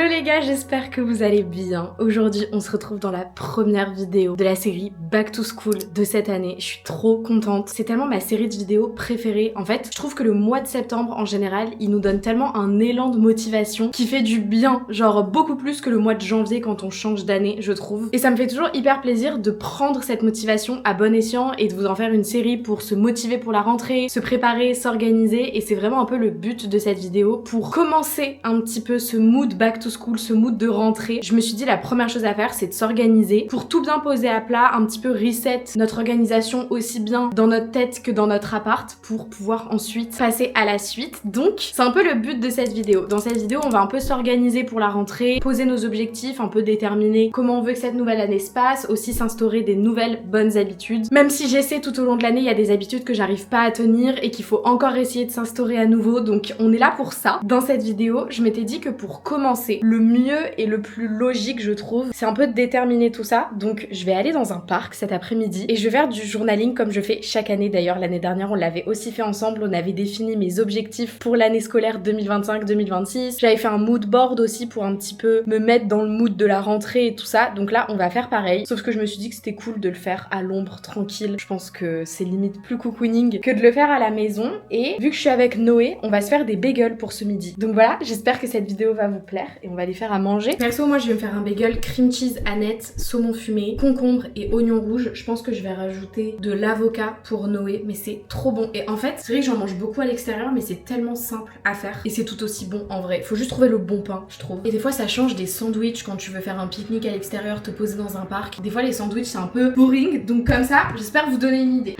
les gars, j'espère que vous allez bien. Aujourd'hui, on se retrouve dans la première vidéo de la série Back to School de cette année. Je suis trop contente. C'est tellement ma série de vidéos préférée. En fait, je trouve que le mois de septembre, en général, il nous donne tellement un élan de motivation qui fait du bien. Genre beaucoup plus que le mois de janvier quand on change d'année, je trouve. Et ça me fait toujours hyper plaisir de prendre cette motivation à bon escient et de vous en faire une série pour se motiver pour la rentrée, se préparer, s'organiser. Et c'est vraiment un peu le but de cette vidéo pour commencer un petit peu ce mood back to school, ce mood de rentrée. Je me suis dit la première chose à faire c'est de s'organiser pour tout bien poser à plat, un petit peu reset notre organisation aussi bien dans notre tête que dans notre appart pour pouvoir ensuite passer à la suite. Donc c'est un peu le but de cette vidéo. Dans cette vidéo on va un peu s'organiser pour la rentrée, poser nos objectifs, un peu déterminer comment on veut que cette nouvelle année se passe, aussi s'instaurer des nouvelles bonnes habitudes. Même si j'essaie tout au long de l'année, il y a des habitudes que j'arrive pas à tenir et qu'il faut encore essayer de s'instaurer à nouveau, donc on est là pour ça. Dans cette vidéo, je m'étais dit que pour commencer, le mieux et le plus logique je trouve, c'est un peu de déterminer tout ça. Donc je vais aller dans un parc cet après-midi et je vais faire du journaling comme je fais chaque année. D'ailleurs l'année dernière on l'avait aussi fait ensemble, on avait défini mes objectifs pour l'année scolaire 2025-2026. J'avais fait un mood board aussi pour un petit peu me mettre dans le mood de la rentrée et tout ça. Donc là on va faire pareil, sauf que je me suis dit que c'était cool de le faire à l'ombre, tranquille. Je pense que c'est limite plus cocooning que de le faire à la maison. Et vu que je suis avec Noé, on va se faire des bagels pour ce midi. Donc voilà, j'espère que cette vidéo va vous plaire et on va les faire à manger. Perso, moi je vais me faire un bagel cream cheese aneth, saumon fumé, concombre et oignon rouge. Je pense que je vais rajouter de l'avocat pour Noé, mais c'est trop bon. Et en fait, c'est vrai que j'en mange beaucoup à l'extérieur, mais c'est tellement simple à faire et c'est tout aussi bon en vrai. Faut juste trouver le bon pain, je trouve. Et des fois, ça change des sandwichs quand tu veux faire un pique-nique à l'extérieur, te poser dans un parc. Des fois, les sandwichs c'est un peu boring, donc comme ça, j'espère vous donner une idée.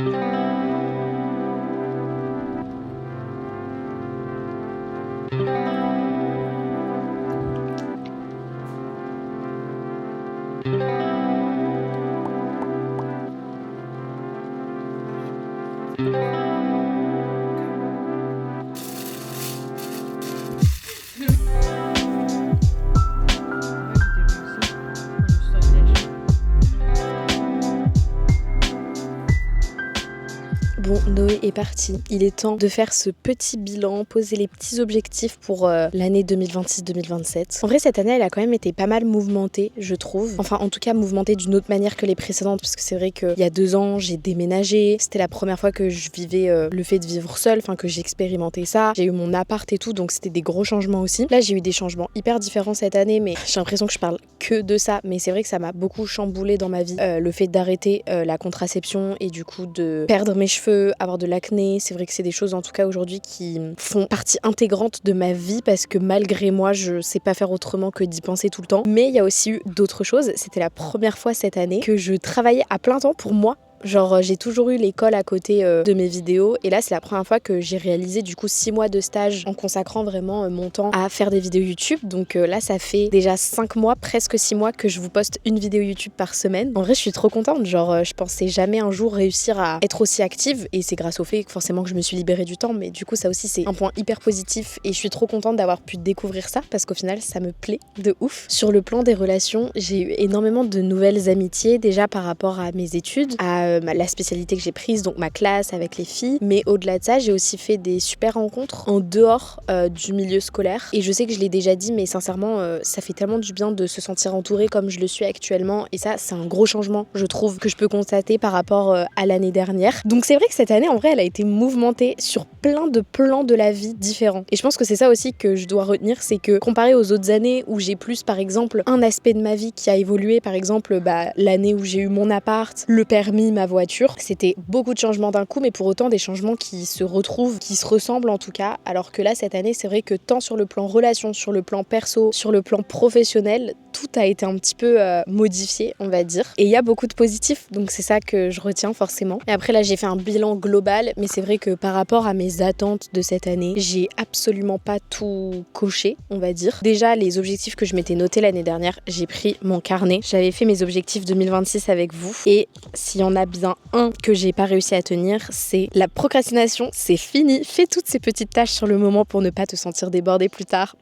Bon, Noé est parti. Il est temps de faire ce petit bilan, poser les petits objectifs pour l'année 2026-2027. En vrai, cette année, elle a quand même été pas mal mouvementée, je trouve. Enfin, en tout cas, mouvementée d'une autre manière que les précédentes, parce que c'est vrai qu'il y a 2 ans, j'ai déménagé. C'était la première fois que je vivais le fait de vivre seule, enfin que j'expérimentais ça. J'ai eu mon appart et tout, donc c'était des gros changements aussi. Là, j'ai eu des changements hyper différents cette année, mais j'ai l'impression que je parle que de ça. Mais c'est vrai que ça m'a beaucoup chamboulé dans ma vie. Le fait d'arrêter la contraception et du coup de perdre mes cheveux, avoir de l'acné, c'est vrai que c'est des choses en tout cas aujourd'hui qui font partie intégrante de ma vie parce que malgré moi je sais pas faire autrement que d'y penser tout le temps. Mais il y a aussi eu d'autres choses. C'était la première fois cette année que je travaillais à plein temps pour moi. Genre j'ai toujours eu l'école à côté de mes vidéos et là c'est la première fois que j'ai réalisé du coup 6 mois de stage en consacrant vraiment mon temps à faire des vidéos YouTube. Donc là ça fait déjà 5 mois, presque 6 mois que je vous poste une vidéo YouTube par semaine. En vrai je suis trop contente, genre je pensais jamais un jour réussir à être aussi active et c'est grâce au fait que forcément que je me suis libérée du temps, mais du coup ça aussi c'est un point hyper positif et je suis trop contente d'avoir pu découvrir ça parce qu'au final ça me plaît de ouf. Sur le plan des relations, j'ai eu énormément de nouvelles amitiés déjà par rapport à mes études, à la spécialité que j'ai prise, donc ma classe avec les filles, mais au-delà de ça j'ai aussi fait des super rencontres en dehors du milieu scolaire et je sais que je l'ai déjà dit mais sincèrement ça fait tellement du bien de se sentir entourée comme je le suis actuellement et ça c'est un gros changement je trouve que je peux constater par rapport à l'année dernière. Donc c'est vrai que cette année en vrai elle a été mouvementée sur plein de plans de la vie différents et je pense que c'est ça aussi que je dois retenir, c'est que comparé aux autres années où j'ai plus par exemple un aspect de ma vie qui a évolué, par exemple l'année où j'ai eu mon appart, le permis, ma voiture, c'était beaucoup de changements d'un coup mais pour autant des changements qui se retrouvent, qui se ressemblent en tout cas, alors que là cette année c'est vrai que tant sur le plan relation, sur le plan perso, sur le plan professionnel, tout a été un petit peu modifié on va dire et il y a beaucoup de positifs donc c'est ça que je retiens forcément. Et après là j'ai fait un bilan global mais c'est vrai que par rapport à mes attentes de cette année j'ai absolument pas tout coché on va dire. Déjà les objectifs que je m'étais notés l'année dernière, j'ai pris mon carnet, j'avais fait mes objectifs 2026 avec vous et s'il y en a bien un que j'ai pas réussi à tenir, c'est la procrastination. C'est fini, fais toutes ces petites tâches sur le moment pour ne pas te sentir débordé plus tard.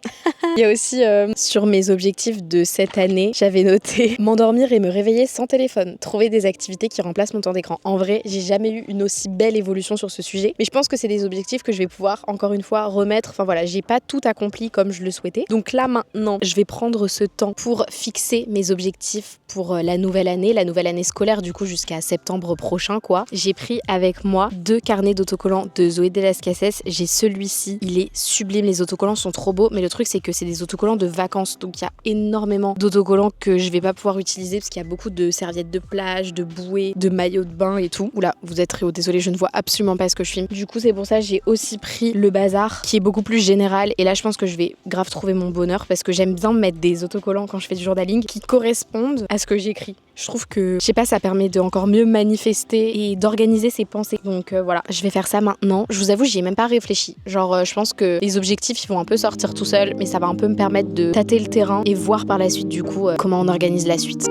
Il y a aussi sur mes objectifs de cette année, j'avais noté m'endormir et me réveiller sans téléphone, trouver des activités qui remplacent mon temps d'écran. En vrai, j'ai jamais eu une aussi belle évolution sur ce sujet, mais je pense que c'est des objectifs que je vais pouvoir encore une fois remettre. Enfin voilà, j'ai pas tout accompli comme je le souhaitais. Donc là maintenant, je vais prendre ce temps pour fixer mes objectifs pour la nouvelle année scolaire du coup jusqu'à septembre prochain quoi. J'ai pris avec moi 2 carnets d'autocollants de Zoé de las Cases. J'ai celui-ci, il est sublime, les autocollants sont trop beaux, mais le truc c'est que c'est des autocollants de vacances, donc il y a énormément d'autocollants que je vais pas pouvoir utiliser parce qu'il y a beaucoup de serviettes de plage, de bouées, de maillots de bain et tout. Oula, vous êtes très haut, désolé, je ne vois absolument pas ce que je filme. Du coup c'est pour ça j'ai aussi pris le bazar qui est beaucoup plus général, et là je pense que je vais grave trouver mon bonheur parce que j'aime bien mettre des autocollants quand je fais du journaling qui correspondent à ce que j'écris. Je trouve que, je sais pas, ça permet de encore mieux manifester et d'organiser ses pensées. Donc voilà, je vais faire ça maintenant. Je vous avoue, j'y ai même pas réfléchi. Genre, je pense que les objectifs, ils vont un peu sortir tout seuls, mais ça va un peu me permettre de tâter le terrain et voir par la suite, du coup, comment on organise la suite.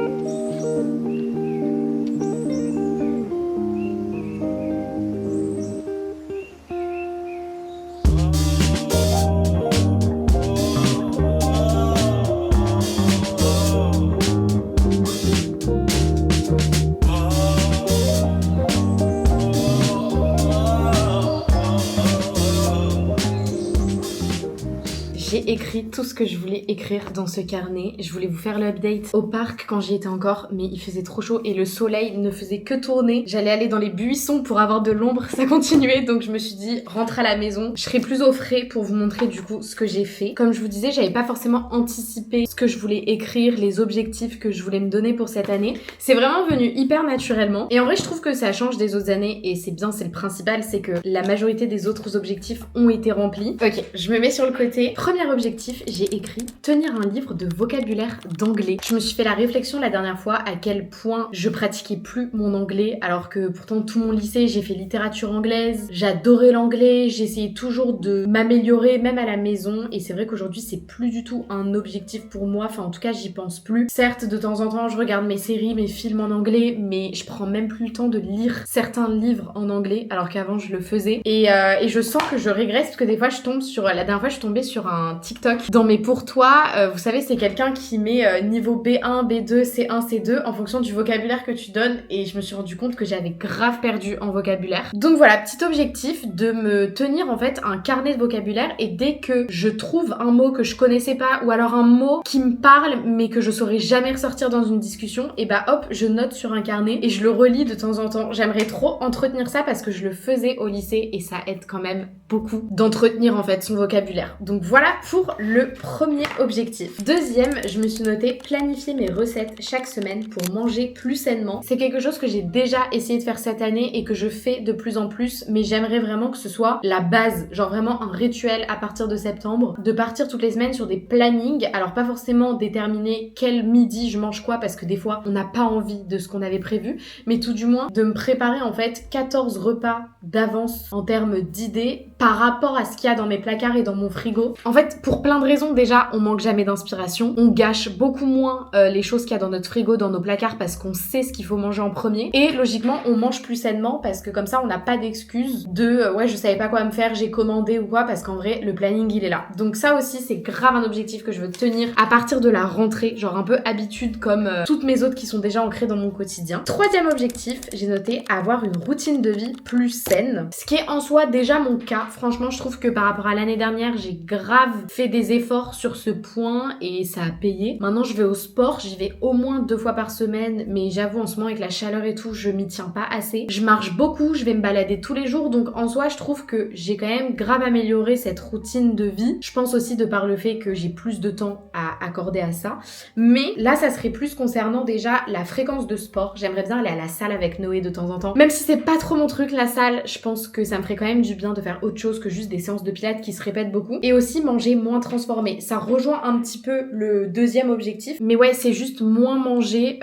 J'ai écrit tout ce que je voulais écrire dans ce carnet. Je voulais vous faire l'update au parc quand j'y étais encore, mais il faisait trop chaud et le soleil ne faisait que tourner. J'allais aller dans les buissons pour avoir de l'ombre, ça continuait, donc je me suis dit rentre à la maison. Je serai plus au frais pour vous montrer du coup ce que j'ai fait. Comme je vous disais, j'avais pas forcément anticipé ce que je voulais écrire, les objectifs que je voulais me donner pour cette année. C'est vraiment venu hyper naturellement et en vrai je trouve que ça change des autres années et c'est bien, c'est le principal, c'est que la majorité des autres objectifs ont été remplis. Ok, je me mets sur le côté. Premier objectif, j'ai écrit tenir un livre de vocabulaire d'anglais. Je me suis fait la réflexion la dernière fois à quel point je pratiquais plus mon anglais, alors que pourtant tout mon lycée j'ai fait littérature anglaise, j'adorais l'anglais, j'essayais toujours de m'améliorer même à la maison, et c'est vrai qu'aujourd'hui c'est plus du tout un objectif pour moi, enfin en tout cas j'y pense plus. Certes, de temps en temps je regarde mes séries, mes films en anglais, mais je prends même plus le temps de lire certains livres en anglais alors qu'avant je le faisais, et je sens que je régresse parce que des fois je tombe sur, la dernière fois je suis tombée sur un TikTok dans mes pour toi, vous savez c'est quelqu'un qui met niveau B1, B2, C1, C2 en fonction du vocabulaire que tu donnes, et je me suis rendu compte que j'avais grave perdu en vocabulaire. Donc voilà, petit objectif de me tenir en fait un carnet de vocabulaire, et dès que je trouve un mot que je connaissais pas ou alors un mot qui me parle mais que je saurais jamais ressortir dans une discussion, et bah hop, je note sur un carnet et je le relis de temps en temps. J'aimerais trop entretenir ça parce que je le faisais au lycée et ça aide quand même beaucoup d'entretenir en fait son vocabulaire. Donc voilà pour le premier objectif. Deuxième, je me suis noté planifier mes recettes chaque semaine pour manger plus sainement. C'est quelque chose que j'ai déjà essayé de faire cette année et que je fais de plus en plus, mais j'aimerais vraiment que ce soit la base, genre vraiment un rituel à partir de septembre, de partir toutes les semaines sur des plannings. Alors pas forcément déterminer quel midi je mange quoi parce que des fois on n'a pas envie de ce qu'on avait prévu, mais tout du moins de me préparer en fait 14 repas d'avance en termes d'idées par rapport à ce qu'il y a dans mes placards et dans mon frigo. En fait, pour plein de raisons, déjà, on manque jamais d'inspiration. On gâche beaucoup moins les choses qu'il y a dans notre frigo, dans nos placards, parce qu'on sait ce qu'il faut manger en premier. Et logiquement, on mange plus sainement parce que comme ça, on n'a pas d'excuse de ouais, je savais pas quoi me faire, j'ai commandé ou quoi, parce qu'en vrai, le planning, il est là. Donc ça aussi, c'est grave un objectif que je veux tenir à partir de la rentrée, genre un peu habitude comme toutes mes autres qui sont déjà ancrées dans mon quotidien. Troisième objectif, j'ai noté avoir une routine de vie plus saine, ce qui est en soi déjà mon cas. Franchement, je trouve que par rapport à l'année dernière, j'ai grave fait des efforts sur ce point et ça a payé. Maintenant, je vais au sport, j'y vais au moins 2 fois par semaine, mais j'avoue en ce moment avec la chaleur et tout, je m'y tiens pas assez. Je marche beaucoup, je vais me balader tous les jours, donc en soi, je trouve que j'ai quand même grave amélioré cette routine de vie. Je pense aussi de par le fait que j'ai plus de temps à accorder à ça. Mais là, ça serait plus concernant déjà la fréquence de sport. J'aimerais bien aller à la salle avec Noé de temps en temps. Même si c'est pas trop mon truc, la salle, je pense que ça me ferait quand même du bien de faire autre chose que juste des séances de pilates qui se répètent beaucoup. Et aussi manger manger moins transformé. Ça rejoint un petit peu le deuxième objectif. Mais ouais, c'est juste moins manger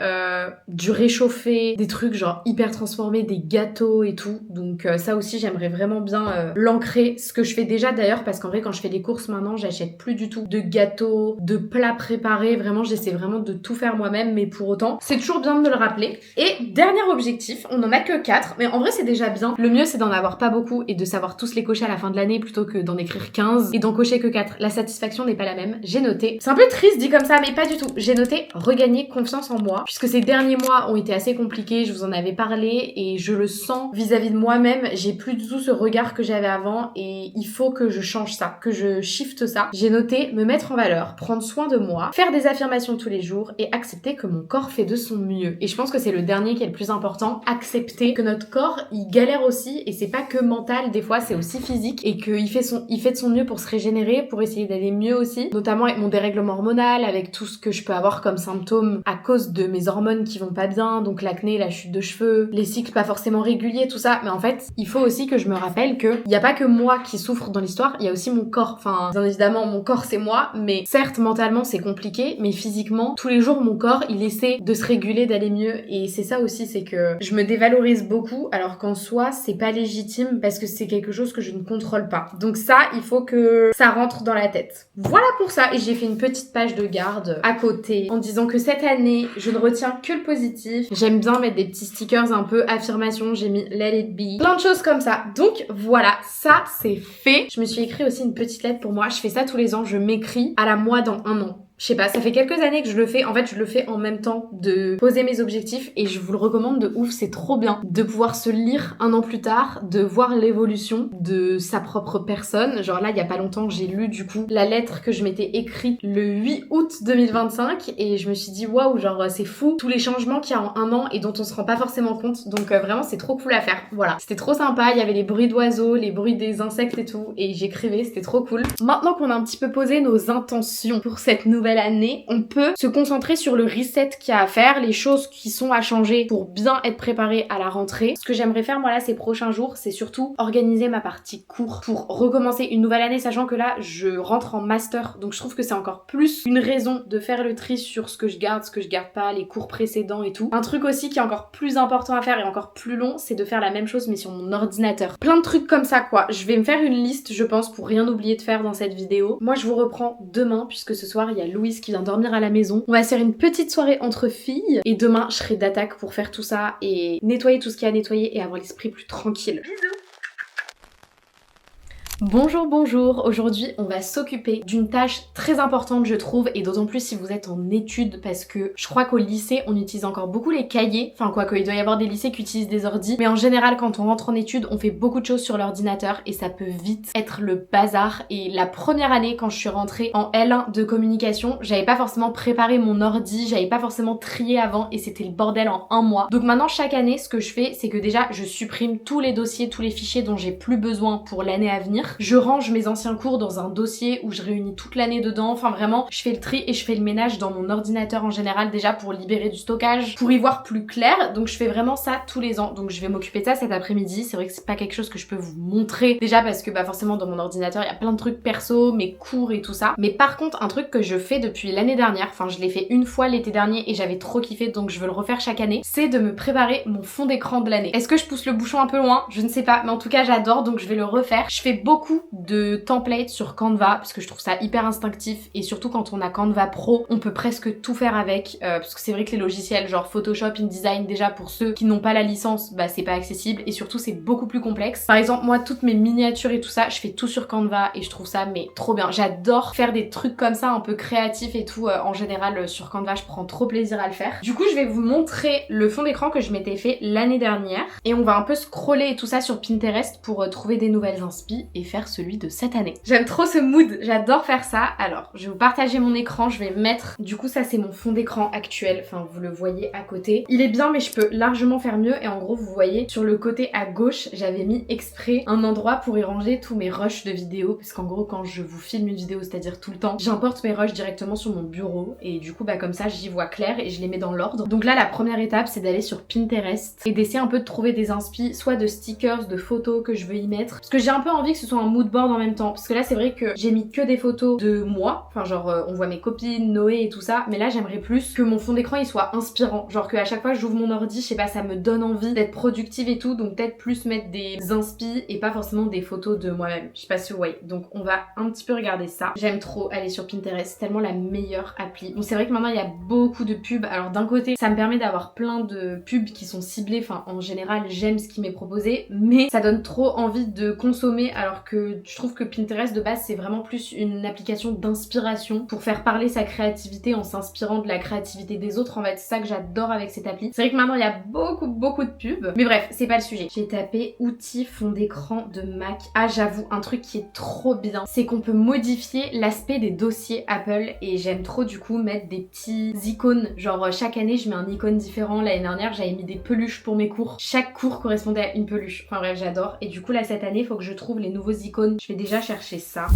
du réchauffé, des trucs genre hyper transformés, des gâteaux et tout. Donc ça aussi, j'aimerais vraiment bien l'ancrer. Ce que je fais déjà d'ailleurs, parce qu'en vrai, quand je fais des courses maintenant, j'achète plus du tout de gâteaux, de plats préparés. Vraiment, j'essaie vraiment de tout faire moi-même. Mais pour autant, c'est toujours bien de me le rappeler. Et dernier objectif, on en a que 4. Mais en vrai, c'est déjà bien. Le mieux, c'est d'en avoir pas beaucoup et de savoir tous les cocher à la fin de l'année plutôt que d'en écrire 15 et d'en cocher que 4. La satisfaction n'est pas la même. J'ai noté. C'est un peu triste dit comme ça, mais pas du tout. J'ai noté regagner confiance en moi, puisque ces derniers mois ont été assez compliqués, je vous en avais parlé, et je le sens vis-à-vis de moi-même. J'ai plus du tout ce regard que j'avais avant, et il faut que je change ça, que je shift ça. J'ai noté me mettre en valeur, prendre soin de moi, faire des affirmations tous les jours, et accepter que mon corps fait de son mieux. Et je pense que c'est le dernier qui est le plus important. Accepter que notre corps, il galère aussi, et c'est pas que mental, des fois c'est aussi physique, et qu'il fait de son mieux pour se régénérer, pour essayer d'aller mieux aussi, notamment avec mon dérèglement hormonal, avec tout ce que je peux avoir comme symptômes à cause de mes hormones qui vont pas bien, donc l'acné, la chute de cheveux, les cycles pas forcément réguliers, tout ça. Mais en fait, il faut aussi que je me rappelle que il y a pas que moi qui souffre dans l'histoire, il y a aussi mon corps. Enfin, bien évidemment, mon corps c'est moi, mais certes, mentalement c'est compliqué, mais physiquement, tous les jours, mon corps, il essaie de se réguler, d'aller mieux, et c'est ça aussi, c'est que je me dévalorise beaucoup, alors qu'en soi, c'est pas légitime, parce que c'est quelque chose que je ne contrôle pas. Donc ça, il faut que ça rentre dans la tête. Voilà pour ça, et j'ai fait une petite page de garde à côté en disant que cette année, je ne retiens que le positif. J'aime bien mettre des petits stickers un peu affirmation, j'ai mis let it be, plein de choses comme ça. Donc voilà, ça c'est fait. Je me suis écrit aussi une petite lettre pour moi, je fais ça tous les ans, je m'écris à la moi dans un an. Je sais pas, ça fait quelques années que je le fais. En fait, je le fais en même temps de poser mes objectifs et je vous le recommande de ouf, c'est trop bien de pouvoir se lire un an plus tard, de voir l'évolution de sa propre personne. Genre là, il y a pas longtemps, j'ai lu du coup la lettre que je m'étais écrite le 8 août 2025 et je me suis dit waouh, genre c'est fou tous les changements qu'il y a en un an et dont on se rend pas forcément compte. Donc vraiment, c'est trop cool à faire. Voilà, c'était trop sympa, il y avait les bruits d'oiseaux, les bruits des insectes et tout et j'écrivais, c'était trop cool. Maintenant qu'on a un petit peu posé nos intentions pour cette nouvelle année, on peut se concentrer sur le reset qu'il y a à faire, les choses qui sont à changer pour bien être préparé à la rentrée. Ce que j'aimerais faire moi là ces prochains jours, c'est surtout organiser ma partie cours pour recommencer une nouvelle année, sachant que là je rentre en master, donc je trouve que c'est encore plus une raison de faire le tri sur ce que je garde pas, les cours précédents et tout. Un truc aussi qui est encore plus important à faire et encore plus long, c'est de faire la même chose mais sur mon ordinateur. Plein de trucs comme ça quoi. Je vais me faire une liste je pense pour rien oublier de faire dans cette vidéo. Moi je vous reprends demain puisque ce soir il y a Louise qui vient dormir à la maison. On va se faire une petite soirée entre filles et demain je serai d'attaque pour faire tout ça et nettoyer tout ce qu'il y a à nettoyer et avoir l'esprit plus tranquille. Bisous. Bonjour, bonjour. Aujourd'hui, on va s'occuper d'une tâche très importante, je trouve, et d'autant plus si vous êtes en études, parce que je crois qu'au lycée, on utilise encore beaucoup les cahiers. Enfin, quoi qu'il doit y avoir des lycées qui utilisent des ordis, mais en général, quand on rentre en études, on fait beaucoup de choses sur l'ordinateur et ça peut vite être le bazar. Et la première année, quand je suis rentrée en L1 de communication, j'avais pas forcément préparé mon ordi, j'avais pas forcément trié avant et c'était le bordel en un mois. Donc maintenant, chaque année, ce que je fais, c'est que déjà, je supprime tous les dossiers, tous les fichiers dont j'ai plus besoin pour l'année à venir. Je range mes anciens cours dans un dossier où je réunis toute l'année dedans. Enfin vraiment, je fais le tri et je fais le ménage dans mon ordinateur en général déjà pour libérer du stockage, pour y voir plus clair. Donc je fais vraiment ça tous les ans. Donc je vais m'occuper de ça cet après-midi. C'est vrai que c'est pas quelque chose que je peux vous montrer déjà parce que bah forcément dans mon ordinateur il y a plein de trucs perso, mes cours et tout ça. Mais par contre un truc que je fais depuis l'année dernière, enfin je l'ai fait une fois l'été dernier et j'avais trop kiffé donc je veux le refaire chaque année, c'est de me préparer mon fond d'écran de l'année. Est-ce que je pousse le bouchon un peu loin? Je ne sais pas, mais en tout cas j'adore donc je vais le refaire. Je fais beaucoup de templates sur Canva parce que je trouve ça hyper instinctif et surtout quand on a Canva Pro on peut presque tout faire avec parce que c'est vrai que les logiciels genre Photoshop, InDesign déjà pour ceux qui n'ont pas la licence bah c'est pas accessible et surtout c'est beaucoup plus complexe. Par exemple moi toutes mes miniatures et tout ça je fais tout sur Canva et je trouve ça mais trop bien. J'adore faire des trucs comme ça un peu créatifs et tout en général sur Canva je prends trop plaisir à le faire. Du coup je vais vous montrer le fond d'écran que je m'étais fait l'année dernière et on va un peu scroller et tout ça sur Pinterest pour trouver des nouvelles inspi et faire celui de cette année. J'aime trop ce mood, j'adore faire ça. Alors, je vais vous partager mon écran, je vais mettre... Du coup, ça c'est mon fond d'écran actuel, enfin vous le voyez à côté. Il est bien mais je peux largement faire mieux et en gros vous voyez sur le côté à gauche, j'avais mis exprès un endroit pour y ranger tous mes rushs de vidéos parce qu'en gros quand je vous filme une vidéo, c'est-à-dire tout le temps, j'importe mes rushs directement sur mon bureau et du coup bah comme ça j'y vois clair et je les mets dans l'ordre. Donc là la première étape c'est d'aller sur Pinterest et d'essayer un peu de trouver des inspi, soit de stickers, de photos que je veux y mettre parce que j'ai un peu envie que ce soit soit un mood board en même temps. Parce que là c'est vrai que j'ai mis que des photos de moi, enfin genre on voit mes copines, Noé et tout ça, mais là j'aimerais plus que mon fond d'écran il soit inspirant, genre qu'à chaque fois j'ouvre mon ordi, je sais pas, ça me donne envie d'être productive et tout, donc peut-être plus mettre des inspi et pas forcément des photos de moi-même. Je sais pas si vous voyez. Donc on va un petit peu regarder ça. J'aime trop aller sur Pinterest, c'est tellement la meilleure appli. Bon c'est vrai que maintenant il y a beaucoup de pubs, alors d'un côté ça me permet d'avoir plein de pubs qui sont ciblées, enfin en général j'aime ce qui m'est proposé, mais ça donne trop envie de consommer, alors que je trouve que Pinterest de base c'est vraiment plus une application d'inspiration pour faire parler sa créativité en s'inspirant de la créativité des autres. En fait c'est ça que j'adore avec cette appli. C'est vrai que maintenant il y a beaucoup de pubs, mais bref c'est pas le sujet. J'ai tapé outils fond d'écran de Mac. Ah j'avoue un truc qui est trop bien, c'est qu'on peut modifier l'aspect des dossiers Apple et j'aime trop du coup mettre des petits icônes, genre chaque année je mets un icône différent. L'année dernière j'avais mis des peluches pour mes cours, chaque cours correspondait à une peluche, enfin bref j'adore. Et du coup là cette année il faut que je trouve les nouveaux icônes, je vais déjà chercher ça.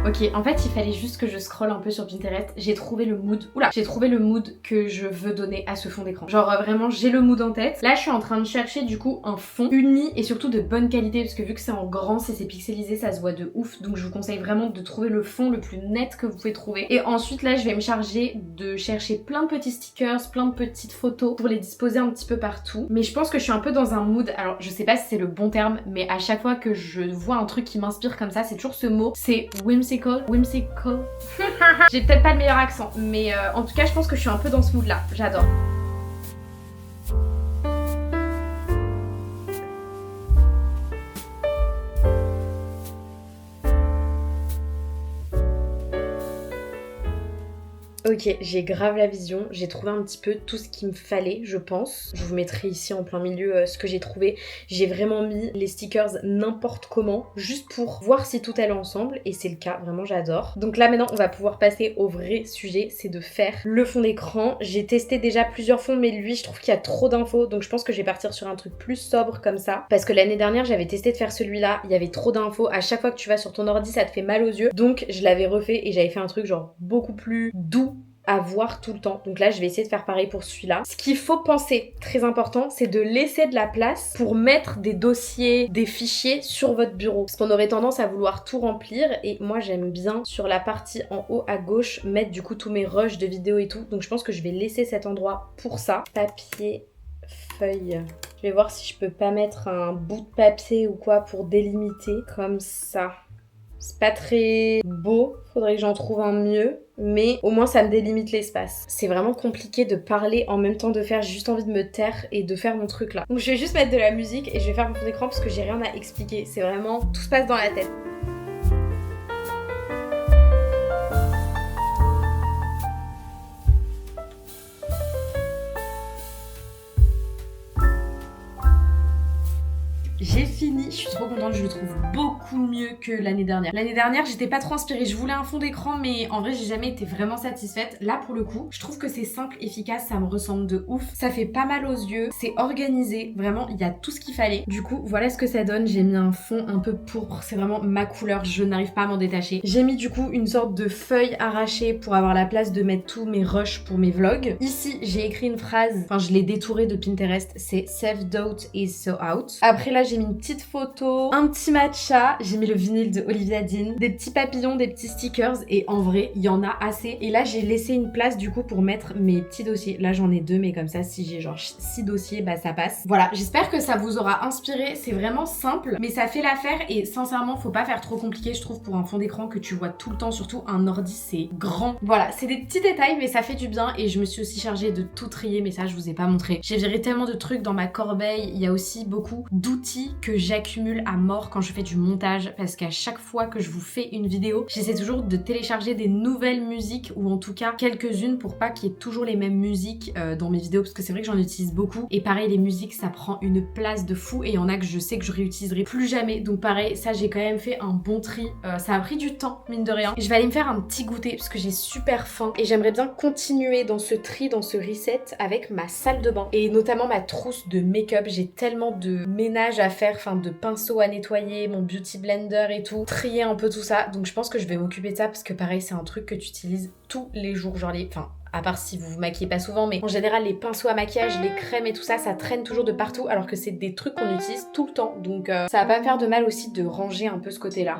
Ok, en fait il fallait juste que je scrolle un peu sur Pinterest. J'ai trouvé le mood, j'ai trouvé le mood que je veux donner à ce fond d'écran. Genre vraiment j'ai le mood en tête. Là je suis en train de chercher du coup un fond uni et surtout de bonne qualité, parce que vu que c'est en grand, c'est pixelisé, ça se voit de ouf. Donc je vous conseille vraiment de trouver le fond le plus net que vous pouvez trouver. Et ensuite là je vais me charger de chercher plein de petits stickers, plein de petites photos pour les disposer un petit peu partout. Mais je pense que je suis un peu dans un mood, alors je sais pas si c'est le bon terme, mais à chaque fois que je vois un truc qui m'inspire comme ça, c'est toujours ce mot, c'est whimsical. J'ai peut-être pas le meilleur accent, mais en tout cas je pense que je suis un peu dans ce mood là, j'adore. Ok, j'ai grave la vision, j'ai trouvé un petit peu tout ce qu'il me fallait, je pense. Je vous mettrai ici en plein milieu ce que j'ai trouvé. J'ai vraiment mis les stickers n'importe comment, juste pour voir si tout allait ensemble, et c'est le cas, vraiment j'adore. Donc là maintenant on va pouvoir passer au vrai sujet, c'est de faire le fond d'écran. J'ai testé déjà plusieurs fonds, mais lui je trouve qu'il y a trop d'infos, donc je pense que je vais partir sur un truc plus sobre comme ça. Parce que l'année dernière j'avais testé de faire celui-là, il y avait trop d'infos, à chaque fois que tu vas sur ton ordi ça te fait mal aux yeux. Donc je l'avais refait et j'avais fait un truc genre beaucoup plus doux à voir tout le temps. Donc là je vais essayer de faire pareil pour celui-là. Ce qu'il faut penser, très important, c'est de laisser de la place pour mettre des dossiers, des fichiers sur votre bureau. Parce qu'on aurait tendance à vouloir tout remplir, et moi j'aime bien sur la partie en haut à gauche mettre du coup tous mes rushs de vidéos et tout. Donc je pense que je vais laisser cet endroit pour ça. Papier, feuille. Je vais voir si je peux pas mettre un bout de papier ou quoi pour délimiter comme ça. C'est pas très beau, faudrait que j'en trouve un mieux, mais au moins ça me délimite l'espace. C'est vraiment compliqué de parler en même temps de faire, j'ai juste envie de me taire et de faire mon truc là. Donc je vais juste mettre de la musique et je vais faire mon fond d'écran parce que j'ai rien à expliquer, c'est vraiment, tout se passe dans la tête. J'ai fini, je suis trop contente, je le trouve beaucoup mieux que l'année dernière. L'année dernière, j'étais pas trop inspirée, je voulais un fond d'écran, mais en vrai, j'ai jamais été vraiment satisfaite. Là, pour le coup, je trouve que c'est simple, efficace, ça me ressemble de ouf. Ça fait pas mal aux yeux, c'est organisé, vraiment, il y a tout ce qu'il fallait. Du coup, voilà ce que ça donne. J'ai mis un fond un peu pourpre, c'est vraiment ma couleur, je n'arrive pas à m'en détacher. J'ai mis du coup une sorte de feuille arrachée pour avoir la place de mettre tous mes rushs pour mes vlogs. Ici, j'ai écrit une phrase, enfin, je l'ai détourée de Pinterest, c'est Self-doubt is so out. Après, là, j'ai mis une petite photo, un petit matcha, j'ai mis le vinyle de Olivia Dean, des petits papillons, des petits stickers, et en vrai, il y en a assez. Et là, j'ai laissé une place du coup pour mettre mes petits dossiers. Là, j'en ai 2, mais comme ça, si j'ai genre 6 dossiers, bah ça passe. Voilà, j'espère que ça vous aura inspiré. C'est vraiment simple, mais ça fait l'affaire, et sincèrement, faut pas faire trop compliqué, je trouve, pour un fond d'écran que tu vois tout le temps, surtout un ordi, c'est grand. Voilà, c'est des petits détails, mais ça fait du bien, et je me suis aussi chargée de tout trier, mais ça, je vous ai pas montré. J'ai viré tellement de trucs dans ma corbeille, il y a aussi beaucoup d'outils que j'accumule à mort quand je fais du montage, parce qu'à chaque fois que je vous fais une vidéo, j'essaie toujours de télécharger des nouvelles musiques, ou en tout cas quelques-unes, pour pas qu'il y ait toujours les mêmes musiques dans mes vidéos, parce que c'est vrai que j'en utilise beaucoup, et pareil, les musiques ça prend une place de fou, et il y en a que je sais que je réutiliserai plus jamais, donc pareil, ça j'ai quand même fait un bon tri. Ça a pris du temps, mine de rien, et je vais aller me faire un petit goûter parce que j'ai super faim, et j'aimerais bien continuer dans ce tri, dans ce reset avec ma salle de bain, et notamment ma trousse de make-up. J'ai tellement de ménage à faire, enfin de pinceau à nettoyer, mon beauty blender et tout, trier un peu tout ça. Donc je pense que je vais m'occuper de ça parce que pareil c'est un truc que tu utilises tous les jours, genre à part si vous vous maquillez pas souvent, mais en général les pinceaux à maquillage, les crèmes et tout ça, ça traîne toujours de partout alors que c'est des trucs qu'on utilise tout le temps. Donc ça va pas me faire de mal aussi de ranger un peu ce côté-là.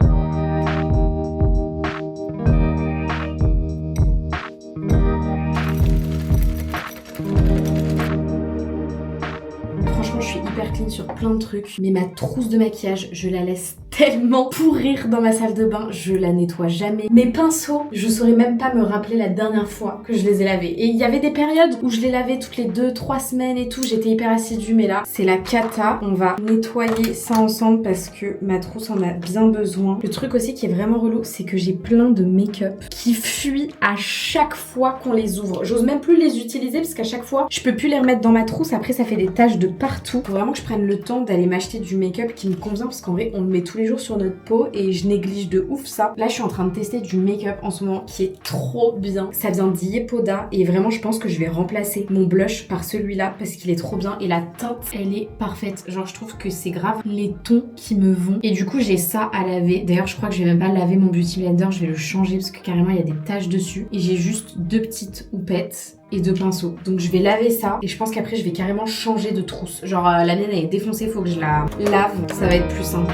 Franchement, je suis hyper clean sur plein de trucs, mais ma trousse de maquillage, je la laisse tellement pourrir dans ma salle de bain, je la nettoie jamais. Mes pinceaux, je saurais même pas me rappeler la dernière fois que je les ai lavés. Et il y avait des périodes où je les lavais toutes les 2-3 semaines et tout, j'étais hyper assidue, mais là, c'est la cata. On va nettoyer ça ensemble parce que ma trousse en a bien besoin. Le truc aussi qui est vraiment relou, c'est que j'ai plein de make-up qui fuient à chaque fois qu'on les ouvre. J'ose même plus les utiliser parce qu'à chaque fois, je peux plus les remettre dans ma trousse. Après, ça fait des taches de partout. Faut vraiment que je prenne le temps d'aller m'acheter du make-up qui me convient parce qu'en vrai, on le met tous les jours sur notre peau et je néglige de ouf ça. Là, je suis en train de tester du make-up en ce moment qui est trop bien. Ça vient d'Yepoda et vraiment, je pense que je vais remplacer mon blush par celui-là parce qu'il est trop bien et la teinte, elle est parfaite. Genre, je trouve que c'est grave les tons qui me vont. Et du coup, j'ai ça à laver. D'ailleurs, je crois que je vais même pas laver mon beauty blender, je vais le changer parce que carrément, il y a des taches dessus. Et j'ai juste 2 petites houpettes et 2 pinceaux. Donc je vais laver ça et je pense qu'après je vais carrément changer de trousse. Genre la mienne elle est défoncée, faut que je la lave, ça va être plus simple.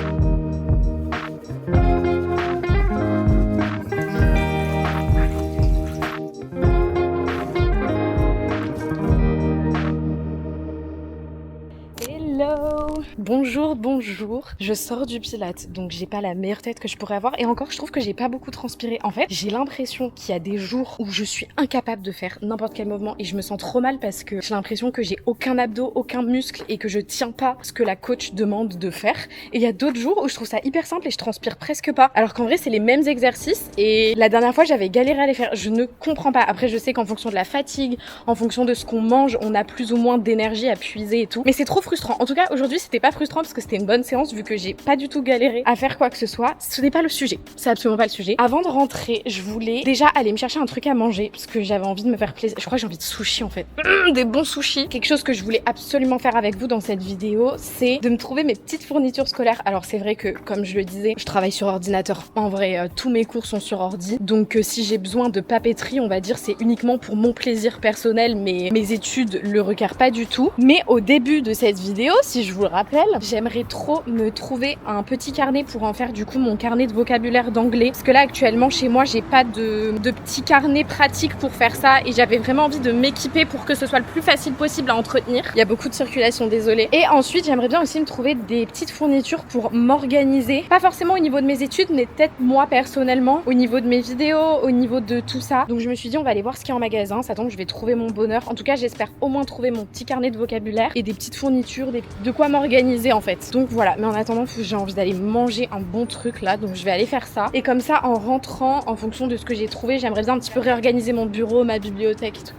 Bonjour, je sors du Pilates donc j'ai pas la meilleure tête que je pourrais avoir et encore je trouve que j'ai pas beaucoup transpiré. En fait j'ai l'impression qu'il y a des jours où je suis incapable de faire n'importe quel mouvement et je me sens trop mal parce que j'ai l'impression que j'ai aucun abdos, aucun muscle et que je tiens pas ce que la coach demande de faire. Et il y a d'autres jours où je trouve ça hyper simple et je transpire presque pas alors qu'en vrai c'est les mêmes exercices et la dernière fois j'avais galéré à les faire. Je ne comprends pas. Après je sais qu'en fonction de la fatigue, en fonction de ce qu'on mange, on a plus ou moins d'énergie à puiser et tout, mais c'est trop frustrant. En tout cas aujourd'hui c'était pas frustrant parce que c'était une bonne séance vu que j'ai pas du tout galéré à faire quoi que ce soit. Ce n'est pas le sujet, c'est absolument pas le sujet. Avant de rentrer, je voulais déjà aller me chercher un truc à manger parce que j'avais envie de me faire plaisir. Je crois que j'ai envie de sushi en fait. Des bons sushis. Quelque chose que je voulais absolument faire avec vous dans cette vidéo, c'est de me trouver mes petites fournitures scolaires. Alors c'est vrai que comme je le disais, je travaille sur ordinateur. En vrai, tous mes cours sont sur ordi. Donc si j'ai besoin de papeterie, on va dire c'est uniquement pour mon plaisir personnel, mais mes études le requièrent pas du tout. Mais au début de cette vidéo, si je vous le rappelle, j'aimerais trop me trouver un petit carnet pour en faire du coup mon carnet de vocabulaire d'anglais parce que là actuellement chez moi j'ai pas de petit carnet pratique pour faire ça et j'avais vraiment envie de m'équiper pour que ce soit le plus facile possible à entretenir. Il y a beaucoup de circulation, désolée. Et ensuite j'aimerais bien aussi me trouver des petites fournitures pour m'organiser, pas forcément au niveau de mes études mais peut-être moi personnellement au niveau de mes vidéos, au niveau de tout ça. Donc je me suis dit on va aller voir ce qu'il y a en magasin, ça tombe, je vais trouver mon bonheur. En tout cas j'espère au moins trouver mon petit carnet de vocabulaire et des petites fournitures, de quoi m'organiser en fait. Donc voilà, mais en attendant j'ai envie d'aller manger un bon truc là, donc je vais aller faire ça. Et comme ça en rentrant, en fonction de ce que j'ai trouvé, j'aimerais bien un petit peu réorganiser mon bureau, ma bibliothèque et tout.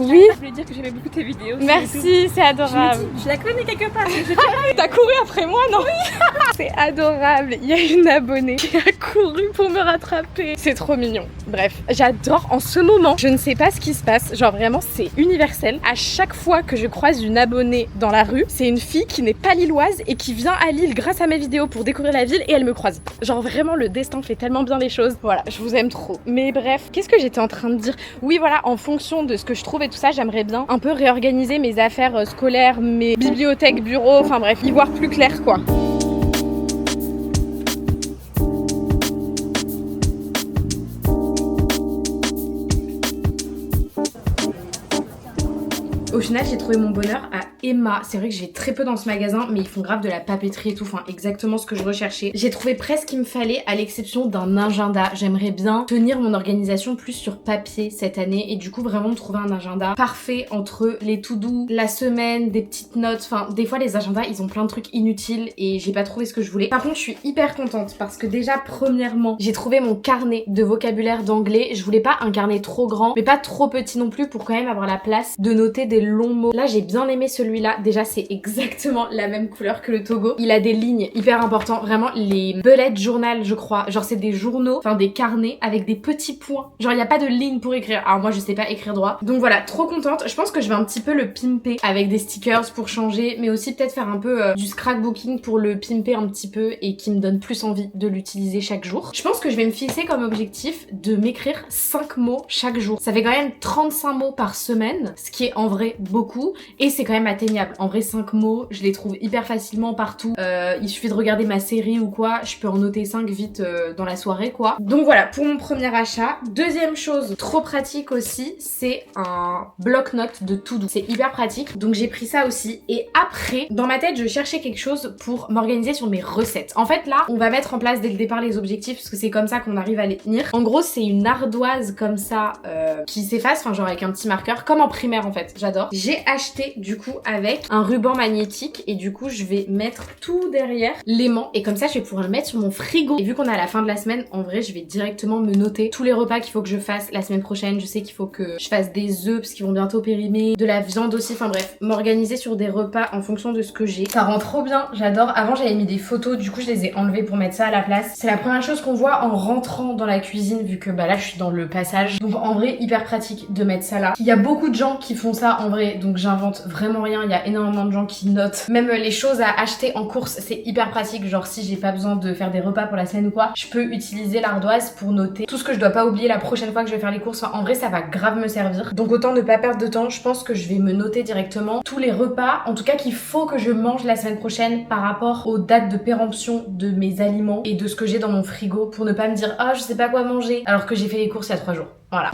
Oui. Je voulais dire que j'aimais beaucoup tes vidéos. Merci, c'est adorable. Je la connais quelque part. T'as couru après moi, non? Oui. C'est adorable. Il y a une abonnée qui a couru pour me rattraper. C'est trop mignon. Bref, j'adore en ce moment. Je ne sais pas ce qui se passe. Genre vraiment, c'est universel. À chaque fois que je croise une abonnée dans la rue, c'est une fille qui n'est pas lilloise et qui vient à Lille grâce à mes vidéos pour découvrir la ville et elle me croise. Genre vraiment, le destin fait tellement bien les choses. Voilà, je vous aime trop. Mais bref, qu'est-ce que j'étais en train de dire? Oui, voilà, en fonction de ce que je trouve et tout ça, j'aimerais bien un peu réorganiser mes affaires scolaires, mes bibliothèques, bureaux, enfin bref, y voir plus clair quoi. Au final, j'ai trouvé mon bonheur à Emma. C'est vrai que j'ai très peu dans ce magasin, mais ils font grave de la papeterie et tout. Enfin, exactement ce que je recherchais. J'ai trouvé presque ce qu'il me fallait, à l'exception d'un agenda. J'aimerais bien tenir mon organisation plus sur papier cette année et du coup vraiment me trouver un agenda parfait entre les to-do, la semaine, des petites notes. Enfin, des fois les agendas, ils ont plein de trucs inutiles et j'ai pas trouvé ce que je voulais. Par contre, je suis hyper contente parce que déjà, premièrement, j'ai trouvé mon carnet de vocabulaire d'anglais. Je voulais pas un carnet trop grand, mais pas trop petit non plus pour quand même avoir la place de noter des longs mots. Là, j'ai bien aimé celui celui-là. Déjà c'est exactement la même couleur que le Togo. Il a des lignes hyper importantes, vraiment les bullet journal je crois, genre c'est des journaux, enfin des carnets avec des petits points, genre il n'y a pas de ligne pour écrire. Alors moi je sais pas écrire droit, donc voilà, trop contente. Je pense que je vais un petit peu le pimper avec des stickers pour changer, mais aussi peut-être faire un peu du scrapbooking pour le pimper un petit peu et qui me donne plus envie de l'utiliser chaque jour. Je pense que je vais me fixer comme objectif de m'écrire 5 mots chaque jour. Ça fait quand même 35 mots par semaine, ce qui est en vrai beaucoup, et c'est quand même atteignable. En vrai 5 mots, je les trouve hyper facilement partout. Il suffit de regarder ma série ou quoi, je peux en noter 5 vite dans la soirée quoi. Donc voilà pour mon premier achat. Deuxième chose trop pratique aussi, c'est un bloc-notes de to-do. C'est hyper pratique, donc j'ai pris ça aussi. Et après, dans ma tête, je cherchais quelque chose pour m'organiser sur mes recettes. En fait là, on va mettre en place dès le départ les objectifs parce que c'est comme ça qu'on arrive à les tenir. En gros, c'est une ardoise comme ça qui s'efface, enfin genre avec un petit marqueur, comme en primaire en fait. J'adore. J'ai acheté du coup avec un ruban magnétique et du coup je vais mettre tout derrière l'aimant et comme ça je vais pouvoir le mettre sur mon frigo. Et vu qu'on est à la fin de la semaine, en vrai je vais directement me noter tous les repas qu'il faut que je fasse la semaine prochaine. Je sais qu'il faut que je fasse des œufs parce qu'ils vont bientôt périmer, de la viande aussi, enfin bref, m'organiser sur des repas en fonction de ce que j'ai. Ça rend trop bien, j'adore. Avant j'avais mis des photos, du coup je les ai enlevées pour mettre ça à la place. C'est la première chose qu'on voit en rentrant dans la cuisine vu que bah là je suis dans le passage. Donc en vrai hyper pratique de mettre ça là. Il y a beaucoup de gens qui font ça en vrai, donc j'invente vraiment rien. Il y a énormément de gens qui notent. Même les choses à acheter en course, c'est hyper pratique. Genre si j'ai pas besoin de faire des repas pour la semaine ou quoi, je peux utiliser l'ardoise pour noter tout ce que je dois pas oublier la prochaine fois que je vais faire les courses. Enfin, en vrai ça va grave me servir. Donc autant ne pas perdre de temps, je pense que je vais me noter directement tous les repas, en tout cas qu'il faut que je mange la semaine prochaine par rapport aux dates de péremption de mes aliments et de ce que j'ai dans mon frigo pour ne pas me dire ah je sais pas quoi manger alors que j'ai fait les courses il y a 3 jours. Voilà.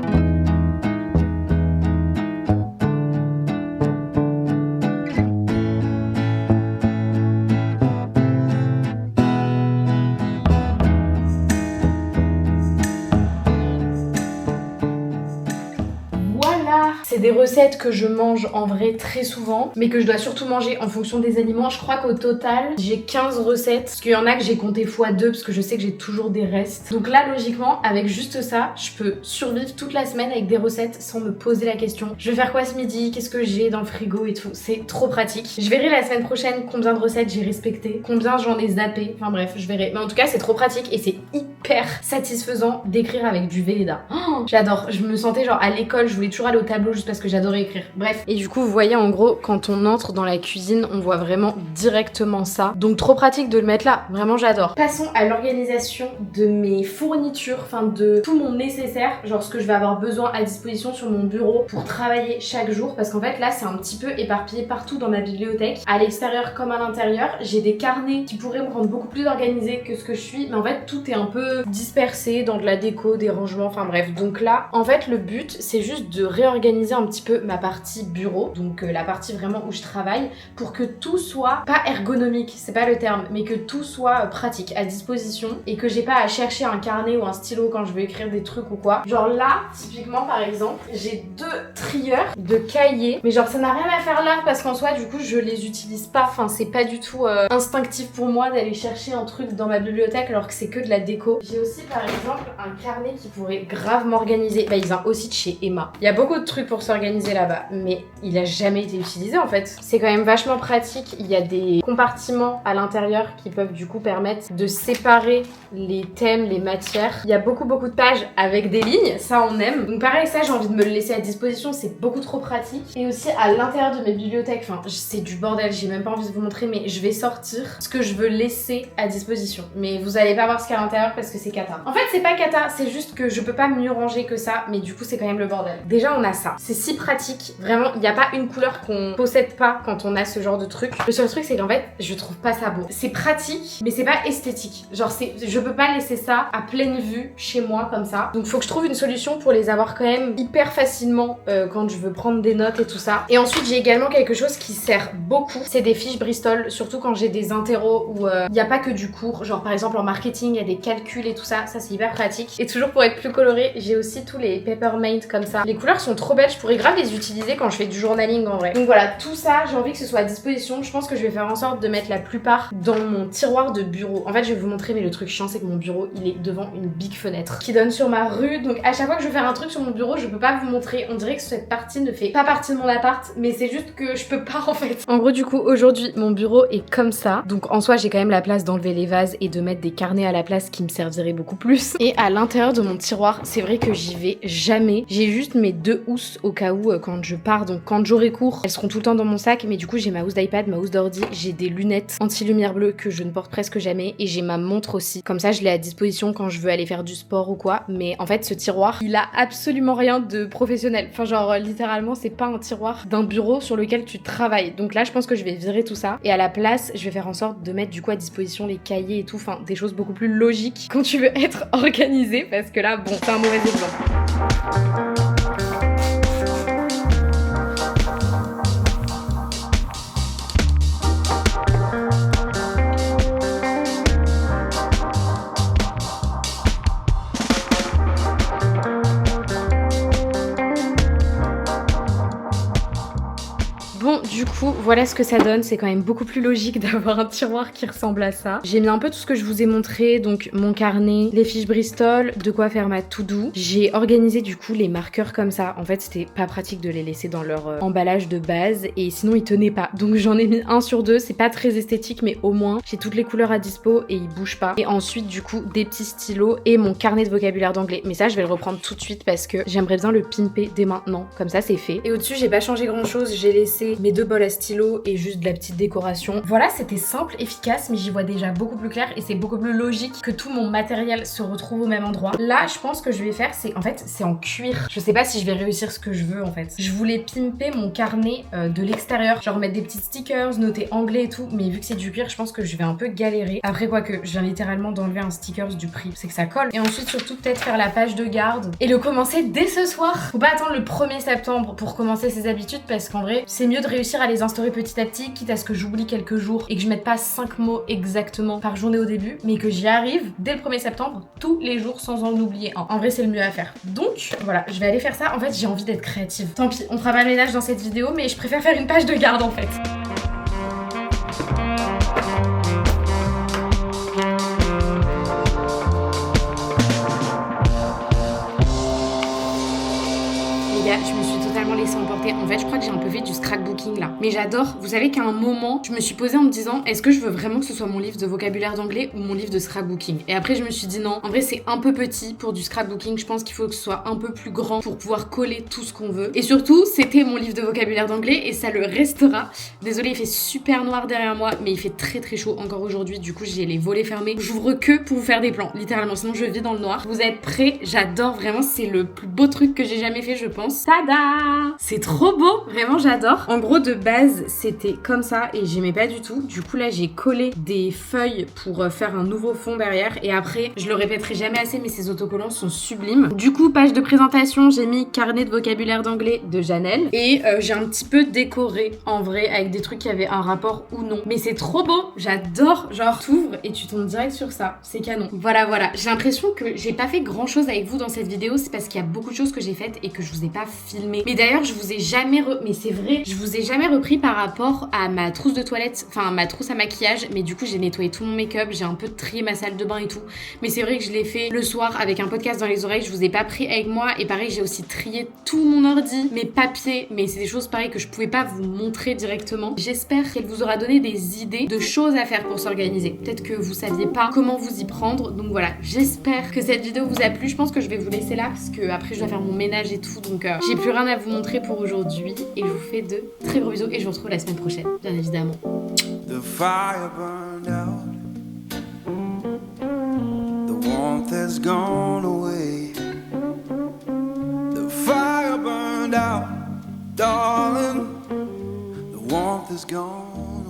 C'est des recettes que je mange en vrai très souvent, mais que je dois surtout manger en fonction des aliments. Je crois qu'au total, j'ai 15 recettes, parce qu'il y en a que j'ai compté x2, parce que je sais que j'ai toujours des restes. Donc là, logiquement, avec juste ça, je peux survivre toute la semaine avec des recettes sans me poser la question. Je vais faire quoi ce midi? Qu'est-ce que j'ai dans le frigo et tout? C'est trop pratique. Je verrai la semaine prochaine combien de recettes j'ai respectées, combien j'en ai zappé. Enfin bref, je verrai. Mais en tout cas, c'est trop pratique et c'est hyper satisfaisant d'écrire avec du Velleda. Oh, j'adore. Je me sentais genre à l'école, je voulais toujours aller au tableau juste parce que j'adorais écrire. Bref. Et du coup, vous voyez en gros, quand on entre dans la cuisine, on voit vraiment directement ça. Donc trop pratique de le mettre là. Vraiment, j'adore. Passons à l'organisation de mes fournitures, enfin de tout mon nécessaire, genre ce que je vais avoir besoin à disposition sur mon bureau pour travailler chaque jour. Parce qu'en fait, là, c'est un petit peu éparpillé partout dans ma bibliothèque. À l'extérieur comme à l'intérieur, j'ai des carnets qui pourraient me rendre beaucoup plus organisée que ce que je suis. Mais en fait, tout est un peu dispersé dans de la déco, des rangements, enfin bref. Donc là, en fait, le but, c'est juste de réorganiser un petit peu ma partie bureau, donc la partie vraiment où je travaille, pour que tout soit pas ergonomique, c'est pas le terme, mais que tout soit pratique, à disposition, et que j'ai pas à chercher un carnet ou un stylo quand je veux écrire des trucs ou quoi. Genre là, typiquement par exemple, j'ai 2 trieurs de cahiers, mais genre ça n'a rien à faire là, parce qu'en soi du coup je les utilise pas, enfin c'est pas du tout instinctif pour moi d'aller chercher un truc dans ma bibliothèque alors que c'est que de la déco. J'ai aussi par exemple un carnet qui pourrait grave m'organiser, bah il vient aussi de chez Emma. Il y a beaucoup de trucs pour s'organiser là-bas, mais il a jamais été utilisé en fait. C'est quand même vachement pratique, il y a des compartiments à l'intérieur qui peuvent du coup permettre de séparer les thèmes, les matières. Il y a beaucoup de pages avec des lignes, ça on aime. Donc pareil, ça j'ai envie de me le laisser à disposition, c'est beaucoup trop pratique. Et aussi à l'intérieur de mes bibliothèques, enfin c'est du bordel, j'ai même pas envie de vous montrer, mais je vais sortir ce que je veux laisser à disposition. Mais vous allez pas voir ce qu'il y a à l'intérieur parce que c'est cata. En fait c'est pas cata, c'est juste que je peux pas mieux ranger que ça, mais du coup c'est quand même le bordel. Déjà on a ça, c'est si pratique, vraiment il n'y a pas une couleur qu'on possède pas quand on a ce genre de truc. Le seul truc c'est qu'en fait je trouve pas ça beau. C'est pratique mais c'est pas esthétique, genre je peux pas laisser ça à pleine vue chez moi comme ça. Donc faut que je trouve une solution pour les avoir quand même hyper facilement quand je veux prendre des notes et tout ça. Et ensuite j'ai également quelque chose qui sert beaucoup, c'est des fiches Bristol, surtout quand j'ai des interros où il n'y a pas que du cours, genre par exemple en marketing il y a des calculs calcul et tout ça, ça c'est hyper pratique. Et toujours pour être plus coloré, j'ai aussi tous les Peppermint comme ça. Les couleurs sont trop belles, je pourrais grave les utiliser quand je fais du journaling en vrai. Donc voilà, tout ça, j'ai envie que ce soit à disposition. Je pense que je vais faire en sorte de mettre la plupart dans mon tiroir de bureau. En fait, je vais vous montrer, mais le truc chiant, c'est que mon bureau, il est devant une big fenêtre qui donne sur ma rue. Donc à chaque fois que je veux faire un truc sur mon bureau, je peux pas vous montrer. On dirait que cette partie ne fait pas partie de mon appart, mais c'est juste que je peux pas en fait. En gros, du coup, aujourd'hui, mon bureau est comme ça. Donc en soi, j'ai quand même la place d'enlever les vases et de mettre des carnets à la place qui me serviraient beaucoup plus. Et à l'intérieur de mon tiroir, c'est vrai que j'y vais jamais. J'ai juste mes 2 housses au cas où quand je pars. Donc quand j'aurai cours, elles seront tout le temps dans mon sac. Mais du coup, j'ai ma housse d'iPad, ma housse d'ordi, j'ai des lunettes anti-lumière bleue que je ne porte presque jamais. Et j'ai ma montre aussi. Comme ça, je l'ai à disposition quand je veux aller faire du sport ou quoi. Mais en fait, ce tiroir, il a absolument rien de professionnel. Enfin, genre, littéralement, c'est pas un tiroir d'un bureau sur lequel tu travailles. Donc là, je pense que je vais virer tout ça. Et à la place, je vais faire en sorte de mettre du coup à disposition les cahiers et tout. Enfin, des choses beaucoup plus logiques quand tu veux être organisé. Parce que là, bon, c'est un mauvais exemple. Bon, du coup, voilà ce que ça donne. C'est quand même beaucoup plus logique d'avoir un tiroir qui ressemble à ça. J'ai mis un peu tout ce que je vous ai montré, donc mon carnet, les fiches Bristol, de quoi faire ma to-do. J'ai organisé du coup les marqueurs comme ça. En fait, c'était pas pratique de les laisser dans leur emballage de base et sinon ils tenaient pas. Donc j'en ai mis 1 sur 2. C'est pas très esthétique, mais au moins j'ai toutes les couleurs à dispo et ils bougent pas. Et ensuite, du coup, des petits stylos et mon carnet de vocabulaire d'anglais. Mais ça, je vais le reprendre tout de suite parce que j'aimerais bien le pimper dès maintenant. Comme ça, c'est fait. Et au-dessus, j'ai pas changé grand chose. J'ai laissé mes 2 bols à stylo et juste de la petite décoration. Voilà, c'était simple, efficace, mais j'y vois déjà beaucoup plus clair et c'est beaucoup plus logique que tout mon matériel se retrouve au même endroit. Là, je pense que je vais faire, c'est en fait, c'est en cuir. Je sais pas si je vais réussir ce que je veux en fait. Je voulais pimper mon carnet de l'extérieur, genre mettre des petits stickers, noter anglais et tout, mais vu que c'est du cuir, je pense que je vais un peu galérer. Après quoi que je viens littéralement d'enlever un stickers du prix, c'est que ça colle. Et ensuite, surtout, peut-être faire la page de garde et le commencer dès ce soir. Faut pas attendre le 1er septembre pour commencer ses habitudes parce qu'en vrai, c'est mieux de réussir à les instaurer petit à petit, quitte à ce que j'oublie quelques jours et que je mette pas 5 mots exactement par journée au début, mais que j'y arrive dès le 1er septembre, tous les jours sans en oublier un. En vrai, c'est le mieux à faire. Donc, voilà, je vais aller faire ça. En fait, j'ai envie d'être créative. Tant pis, on fera pas le ménage dans cette vidéo, mais je préfère faire une page de garde en fait. Je me suis totalement laissée emporter. En fait, je crois que j'ai un peu fait du scrapbooking là. Mais j'adore. Vous savez qu'à un moment, je me suis posée en me disant, est-ce que je veux vraiment que ce soit mon livre de vocabulaire d'anglais ou mon livre de scrapbooking? Et après, je me suis dit non. En vrai, c'est un peu petit pour du scrapbooking. Je pense qu'il faut que ce soit un peu plus grand pour pouvoir coller tout ce qu'on veut. Et surtout, c'était mon livre de vocabulaire d'anglais et ça le restera. Désolée, il fait super noir derrière moi, mais il fait très très chaud encore aujourd'hui. Du coup, j'ai les volets fermés. J'ouvre que pour vous faire des plans, littéralement. Sinon, je vis dans le noir. Vous êtes prêts? J'adore vraiment. C'est le plus beau truc que j'ai jamais fait, je pense. Tada! C'est trop beau, vraiment j'adore. En gros de base c'était comme ça et j'aimais pas du tout. Du coup là j'ai collé des feuilles pour faire un nouveau fond derrière et après je le répéterai jamais assez mais ces autocollants sont sublimes. Du coup page de présentation j'ai mis carnet de vocabulaire d'anglais de Janelle et j'ai un petit peu décoré en vrai avec des trucs qui avaient un rapport ou non. Mais c'est trop beau, j'adore. Genre t'ouvres et tu tombes direct sur ça, c'est canon. Voilà, j'ai l'impression que j'ai pas fait grand chose avec vous dans cette vidéo, c'est parce qu'il y a beaucoup de choses que j'ai faites et que je vous ai pas filmé. Mais d'ailleurs je vous ai jamais mais c'est vrai, je vous ai jamais repris par rapport à ma trousse de toilette, enfin ma trousse à maquillage, mais du coup j'ai nettoyé tout mon make-up, j'ai un peu trié ma salle de bain et tout, mais c'est vrai que je l'ai fait le soir avec un podcast dans les oreilles, je vous ai pas pris avec moi et pareil j'ai aussi trié tout mon ordi, mes papiers, mais c'est des choses pareilles que je pouvais pas vous montrer directement. J'espère qu'elle vous aura donné des idées de choses à faire pour s'organiser. Peut-être que vous saviez pas comment vous y prendre, donc voilà, j'espère que cette vidéo vous a plu. Je pense que je vais vous laisser là parce que après je dois faire mon ménage et tout, donc j'ai plus rien à vous montrer pour aujourd'hui et je vous fais de très gros bisous et je vous retrouve la semaine prochaine, bien évidemment. The fire burned out. The warmth has gone away. The fire burned out, darling. The warmth is gone.